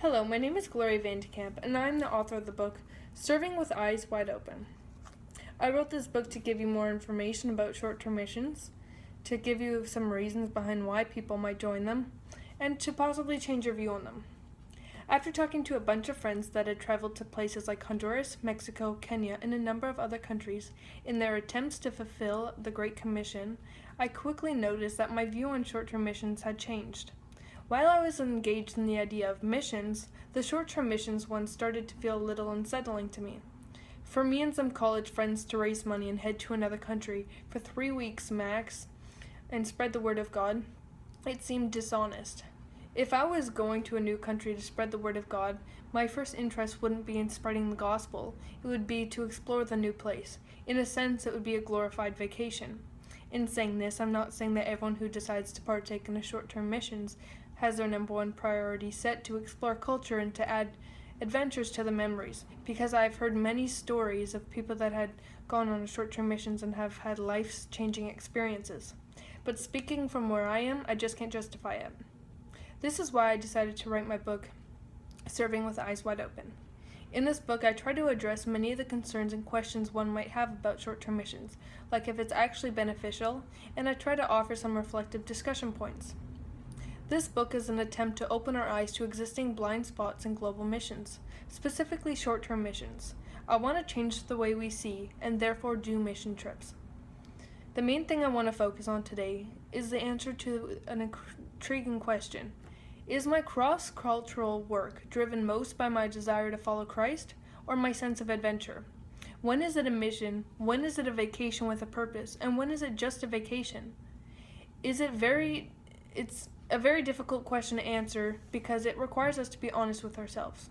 Hello, my name is Gloria Vandekamp, and I'm the author of the book Serving with Eyes Wide Open. I wrote this book to give you more information about short-term missions, to give you some reasons behind why people might join them, and to possibly change your view on them. After talking to a bunch of friends that had traveled to places like Honduras, Mexico, Kenya, and a number of other countries in their attempts to fulfill the Great Commission, I quickly noticed that my view on short-term missions had changed. While I was engaged in the idea of missions, the short-term missions one started to feel a little unsettling to me. For me and some college friends to raise money and head to another country for 3 weeks max and spread the word of God, it seemed dishonest. If I was going to a new country to spread the word of God, my first interest wouldn't be in spreading the gospel. It would be to explore the new place. In a sense, it would be a glorified vacation. In saying this, I'm not saying that everyone who decides to partake in a short-term missions has their number one priority set to explore culture and to add adventures to the memories, because I've heard many stories of people that had gone on short-term missions and have had life-changing experiences. But speaking from where I am, I just can't justify it. This is why I decided to write my book, Serving with Eyes Wide Open. In this book, I try to address many of the concerns and questions one might have about short-term missions, like if it's actually beneficial, and I try to offer some reflective discussion points. This book is an attempt to open our eyes to existing blind spots in global missions, specifically short-term missions. I want to change the way we see, and therefore do mission trips. The main thing I want to focus on today is the answer to an intriguing question. Is my cross-cultural work driven most by my desire to follow Christ, or my sense of adventure? When is it a mission? When is it a vacation with a purpose? And when is it just a vacation? It's a very difficult question to answer because it requires us to be honest with ourselves.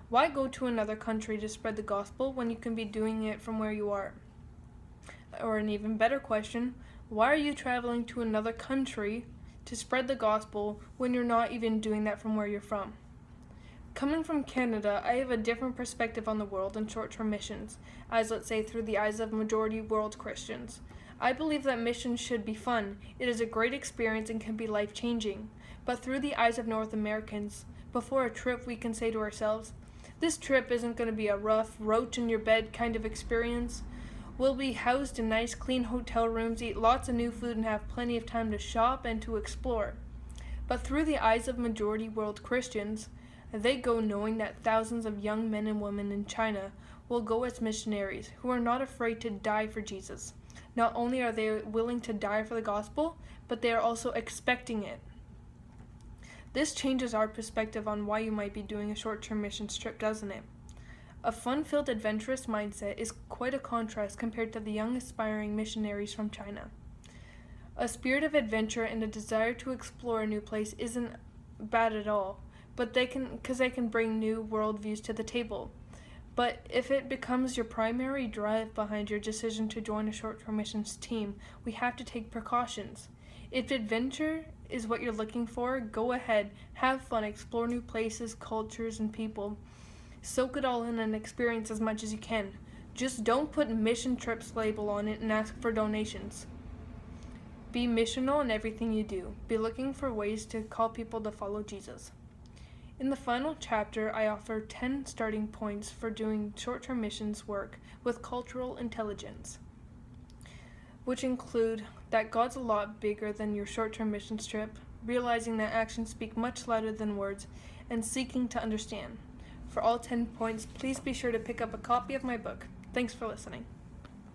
Why go to another country to spread the gospel when you can be doing it from where you are? Or an even better question, why are you traveling to another country to spread the gospel when you're not even doing that from where you're from? Coming from Canada, I have a different perspective on the world and short-term missions, as let's say through the eyes of majority world Christians. I believe that missions should be fun. It is a great experience and can be life-changing. But through the eyes of North Americans, before a trip we can say to ourselves, this trip isn't going to be a rough, roach-in-your-bed kind of experience. We'll be housed in nice, clean hotel rooms, eat lots of new food, and have plenty of time to shop and to explore. But through the eyes of majority world Christians, they go knowing that thousands of young men and women in China will go as missionaries who are not afraid to die for Jesus. Not only are they willing to die for the gospel, but they are also expecting it. This changes our perspective on why you might be doing a short-term missions trip, doesn't it? A fun-filled, adventurous mindset is quite a contrast compared to the young, aspiring missionaries from China. A spirit of adventure and a desire to explore a new place isn't bad at all, but they can bring new worldviews to the table. But if it becomes your primary drive behind your decision to join a short-term missions team, we have to take precautions. If adventure is what you're looking for, go ahead, have fun, explore new places, cultures, and people. Soak it all in and experience as much as you can. Just don't put mission trips label on it and ask for donations. Be missional in everything you do. Be looking for ways to call people to follow Jesus. In the final chapter, I offer 10 starting points for doing short-term missions work with cultural intelligence, which include that God's a lot bigger than your short-term missions trip, realizing that actions speak much louder than words, and seeking to understand. For all 10 points, please be sure to pick up a copy of my book. Thanks for listening.